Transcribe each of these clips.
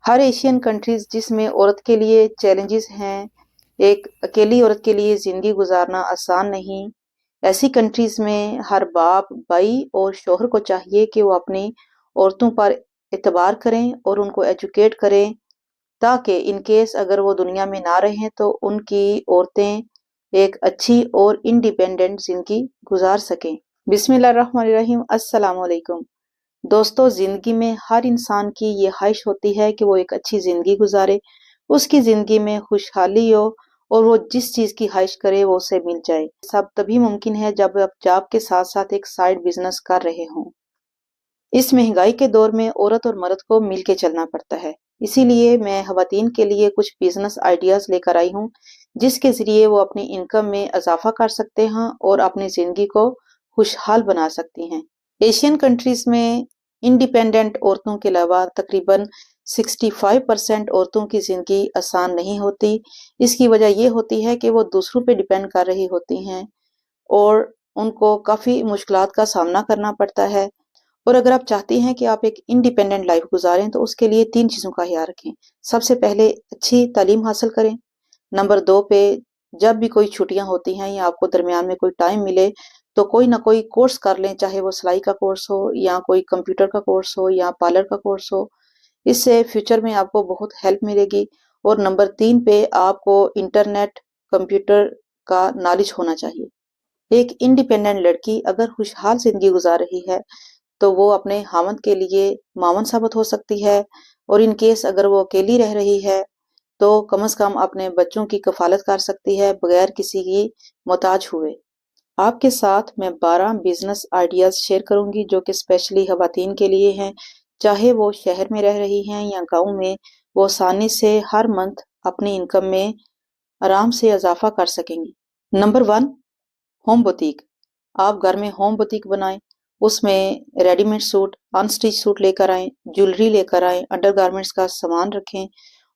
हर Asian countries जिसमें औरत के लिए चैलेंजेस हैं, एक अकेली औरत के लिए ज़िंदगी गुजारना आसान नहीं। ऐसी कंट्रीज में हर बाप, भाई और शौहर को चाहिए कि वो अपनी औरतों पर एतबार करें और उनको एजुकेट करें, ताकि इन केस अगर वो दुनिया में ना रहें तो उनकी औरतें एक अच्छी और इंडिपेंडेंट ज़िंदगी गुजार सकें। बिस्मिल्लाहिर्रहमानिर्रहीम, अस्सलाम वालेकुम। दोस्तों, ज़िंदगी में हर इंसान की ये ख्वाहिश होती है कि वो एक अच्छी ज़िंदगी गुजारे, उसकी ज़िंदगी में खुशहाली हो और वो जिस चीज़ की ख्वाहिश करे वो उसे मिल जाए। सब तभी मुमकिन है जब आप जॉब के साथ साथ एक साइड बिजनेस कर रहे हों। इस महंगाई के दौर में औरत और मर्द को मिल के चलना पड़ता है। इसीलिए मैं खवातीन के लिए कुछ बिजनेस आइडियाज़ लेकर आई हूँ, जिसके ज़रिए वो अपनी इनकम में इजाफा कर सकते हैं और अपनी ज़िंदगी को खुशहाल बना सकती हैं। एशियन कंट्रीज में इंडिपेंडेंट औरतों के अलावा तकरीबन 65% औरतों की ज़िंदगी आसान नहीं होती। इसकी वजह ये होती है कि वो दूसरों पे डिपेंड कर रही होती हैं और उनको काफ़ी मुश्किलात का सामना करना पड़ता है। और अगर आप चाहती हैं कि आप एक इंडिपेंडेंट लाइफ गुजारें तो उसके लिए 3 चीज़ों का ख्याल रखें। सबसे पहले अच्छी तालीम हासिल करें। नंबर 2 पे जब भी कोई छुट्टियां होती हैं या आपको दरमियान में कोई टाइम मिले तो कोई ना कोई कोर्स कर लें, चाहे वो सिलाई का कोर्स हो या कोई कंप्यूटर का कोर्स हो या पार्लर का कोर्स हो। इससे फ्यूचर में आपको बहुत हेल्प मिलेगी। और नंबर 3 पे आपको इंटरनेट, कंप्यूटर का नॉलेज होना चाहिए। एक इंडिपेंडेंट लड़की अगर खुशहाल जिंदगी गुजार रही है तो वो अपने हामद के लिए मावन साबित हो सकती है, और इन केस अगर वो अकेली रह रही है तो कम से कम अपने बच्चों की कफालत कर सकती है बगैर किसी की मोहताज हुए। आपके साथ मैं 12 बिजनेस आइडियाज शेयर करूंगी जो कि स्पेशली खवातीन के लिए हैं, चाहे वो शहर में रह रही हैं या गांव में। वो आसानी से हर मंथ अपनी इनकम में आराम से इजाफा कर सकेंगी। Number 1, home boutique. आप घर में होम बुटीक बनाएं, उसमें रेडीमेड सूट, अनस्टिच सूट लेकर आएं, ज्वेलरी लेकर आएं, अंडरगारमेंट्स का सामान रखें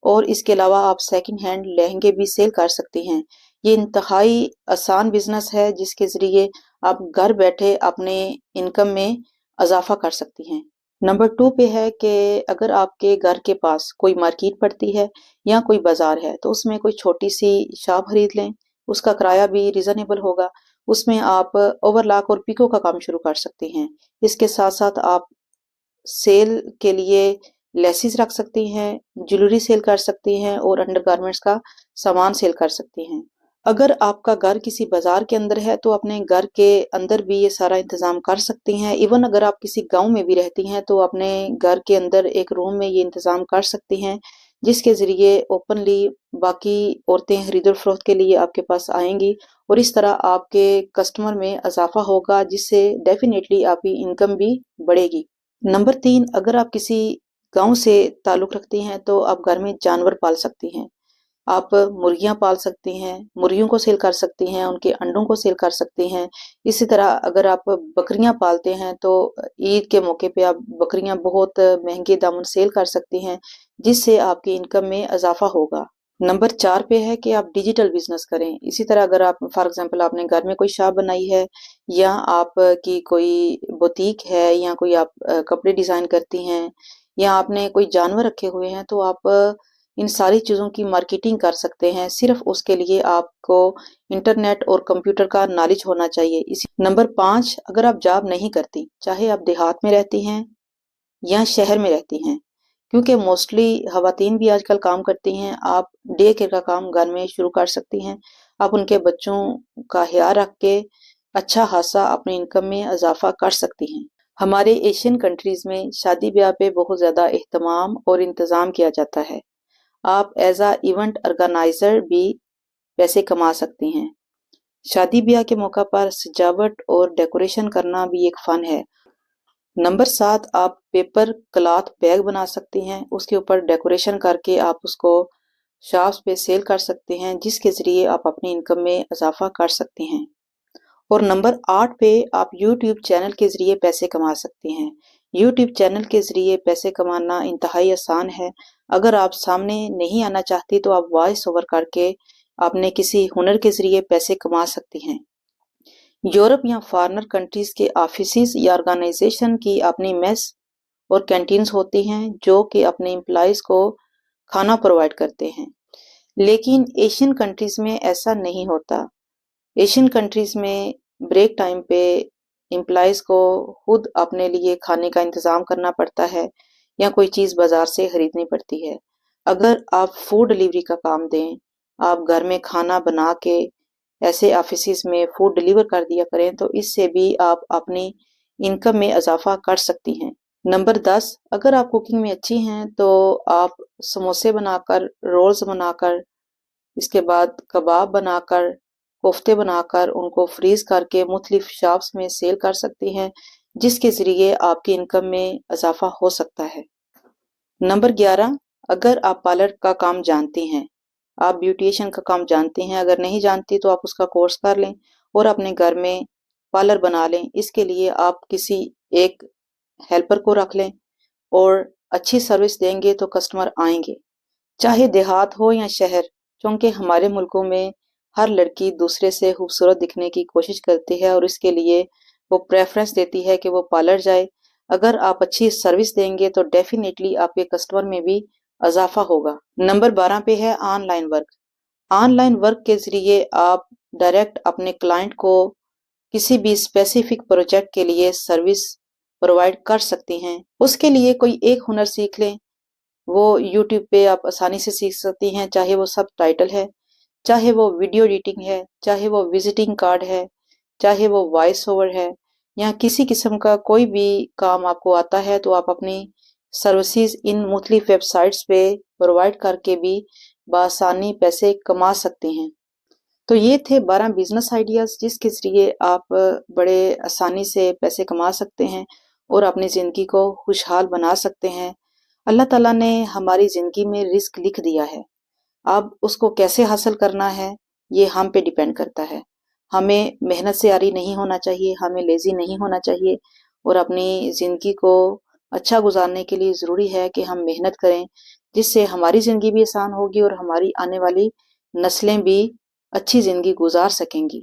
और इसके अलावा आप सेकंड हैंड लहंगे भी सेल कर सकती हैं। ये इंतहाई आसान बिजनेस है जिसके ज़रिए आप घर बैठे अपने इनकम में इजाफा कर सकती हैं। नंबर 2 पे है कि अगर आपके घर के पास कोई मार्केट पड़ती है या कोई बाजार है तो उसमें कोई छोटी सी शॉप खरीद लें, उसका किराया भी रिजनेबल होगा। उसमें आप ओवरलॉक और पिको का काम शुरू कर सकती हैं। इसके साथ साथ आप सेल के लिए लेसिस रख सकती हैं, ज्वेलरी सेल कर सकती हैं और अंडरगारमेंट्स का सामान सेल कर सकती हैं। अगर आपका घर किसी बाजार के अंदर है तो अपने घर के अंदर भी ये सारा इंतजाम कर सकती हैं। इवन अगर आप किसी गांव में भी रहती हैं तो अपने घर के अंदर एक रूम में ये इंतजाम कर सकती हैं, जिसके ज़रिए ओपनली बाकी औरतें खरीदो फरोख्त के लिए आपके पास आएंगी और इस तरह आपके कस्टमर में इजाफा होगा, जिससे डेफिनेटली आपकी इनकम भी बढ़ेगी। नंबर 3, अगर आप किसी गांव से ताल्लुक़ रखती हैं तो आप घर में जानवर पाल सकती हैं। आप मुर्गियां पाल सकती हैं, मुर्गियों को सेल कर सकती हैं, उनके अंडों को सेल कर सकती हैं। इसी तरह अगर आप बकरियां पालते हैं तो ईद के मौके पे आप बकरियां बहुत महंगे दामों सेल कर सकती हैं, जिससे आपकी इनकम में इजाफा होगा। नंबर 4 पे है कि आप डिजिटल बिजनेस करें। इसी तरह अगर आप फॉर एग्जांपल आपने घर में कोई शॉप बनाई है या आपकी कोई बुटीक है या कोई आप कपड़े डिजाइन करती हैं या आपने कोई जानवर रखे हुए हैं तो आप इन सारी चीज़ों की मार्केटिंग कर सकते हैं। सिर्फ उसके लिए आपको इंटरनेट और कंप्यूटर का नॉलेज होना चाहिए। इसी नंबर 5, अगर आप जॉब नहीं करती, चाहे आप देहात में रहती हैं या शहर में रहती हैं, क्योंकि मोस्टली खवातीन भी आजकल काम करती हैं, आप डे केयर का काम घर में शुरू कर सकती हैं। आप उनके बच्चों का ख्याल रख के अच्छा खासा अपनी इनकम में इजाफा कर सकती हैं। हमारे एशियन कंट्रीज में शादी ब्याह पे बहुत ज़्यादा एहतमाम और इंतज़ाम किया जाता है। आप एज आ इवेंट ऑर्गेनाइजर भी पैसे कमा सकती हैं। शादी ब्याह के मौका पर सजावट और डेकोरेशन करना भी एक फन है। नंबर 7, आप पेपर क्लॉथ बैग बना सकती हैं, उसके ऊपर डेकोरेशन करके आप उसको शॉप्स पे सेल कर सकते हैं, जिसके ज़रिए आप अपनी इनकम में इजाफा कर सकती हैं। और नंबर 8 पे आप यूट्यूब चैनल के ज़रिए पैसे कमा सकती हैं। यूट्यूब चैनल के ज़रिए पैसे कमाना इंतहाई आसान है। अगर आप सामने नहीं आना चाहती तो आप वॉइस ओवर करके अपने किसी हुनर के ज़रिए पैसे कमा सकती हैं। यूरोप या फॉरेनर कंट्रीज़ के ऑफिसेज या ऑर्गेनाइजेशन की अपनी मेस اور کینٹینز ہوتی ہیں جو کہ اپنے امپلائیز کو کھانا پرووائڈ کرتے ہیں، لیکن ایشین کنٹریز میں ایسا نہیں ہوتا۔ ایشین کنٹریز میں بریک ٹائم پہ امپلائیز کو خود اپنے لیے کھانے کا انتظام کرنا پڑتا ہے یا کوئی چیز بازار سے خریدنی پڑتی ہے۔ اگر آپ فوڈ ڈلیوری کا کام دیں، آپ گھر میں کھانا بنا کے ایسے آفیسز میں فوڈ ڈلیور کر دیا کریں تو اس سے بھی آپ اپنی انکم میں اضافہ کر سکتی ہیں۔ نمبر 10، اگر آپ کوکنگ میں اچھی ہیں تو آپ سموسے بنا کر، رولز بنا کر، اس کے بعد کباب بنا کر، کوفتے بنا کر ان کو فریز کر کے مختلف شاپس میں سیل کر سکتی ہیں، جس کے ذریعے آپ کی انکم میں اضافہ ہو سکتا ہے۔ نمبر 11، اگر آپ پارلر کا کام جانتی ہیں، آپ بیوٹیشین کا کام جانتی ہیں، اگر نہیں جانتی تو آپ اس کا کورس کر لیں اور اپنے گھر میں پارلر بنا لیں۔ اس کے لیے آپ کسی ایک ہیلپر کو رکھ لیں اور اچھی سروس دیں گے تو کسٹمر آئیں گے، چاہے دیہات ہو یا شہر، کیونکہ ہمارے ملکوں میں ہر لڑکی دوسرے سے خوبصورت دکھنے کی کوشش کرتی ہے اور اس کے لیے وہ پریفرنس دیتی ہے کہ وہ پارلر جائے۔ اگر آپ اچھی سروس دیں گے تو ڈیفینیٹلی آپ کے کسٹمر میں بھی اضافہ ہوگا۔ نمبر 12 پہ ہے on line work. On line work کے ذریعے آپ ڈائریکٹ اپنے کلائنٹ کو کسی بھی اسپیسیفک پروجیکٹ کے لیے سروس پرووائڈ کر سکتی ہیں۔ اس کے لیے کوئی ایک ہنر سیکھ لیں، وہ یوٹیوب پہ آپ آسانی سے سیکھ سکتی ہیں، چاہے وہ سب ٹائٹل ہے، چاہے وہ ویڈیو ایڈیٹنگ ہے، چاہے وہ وزٹنگ کارڈ ہے، چاہے وہ وائس اوور ہے، یا کسی قسم کا کوئی بھی کام آپ کو آتا ہے تو آپ اپنی سروسز ان مختلف ویب سائٹس پہ پرووائڈ کر کے بھی بآسانی پیسے کما سکتے ہیں۔ تو یہ تھے 12 بزنس آئیڈیاز جس کے ذریعے آپ بڑے آسانی سے پیسے کما سکتے ہیں اور اپنی زندگی کو خوشحال بنا سکتے ہیں۔ اللہ تعالیٰ نے ہماری زندگی میں رزق لکھ دیا ہے، اب اس کو کیسے حاصل کرنا ہے یہ ہم پہ ڈیپینڈ کرتا ہے۔ ہمیں محنت سے عاری نہیں ہونا چاہیے، ہمیں لیزی نہیں ہونا چاہیے، اور اپنی زندگی کو اچھا گزارنے کے لیے ضروری ہے کہ ہم محنت کریں، جس سے ہماری زندگی بھی آسان ہوگی اور ہماری آنے والی نسلیں بھی اچھی زندگی گزار سکیں گی۔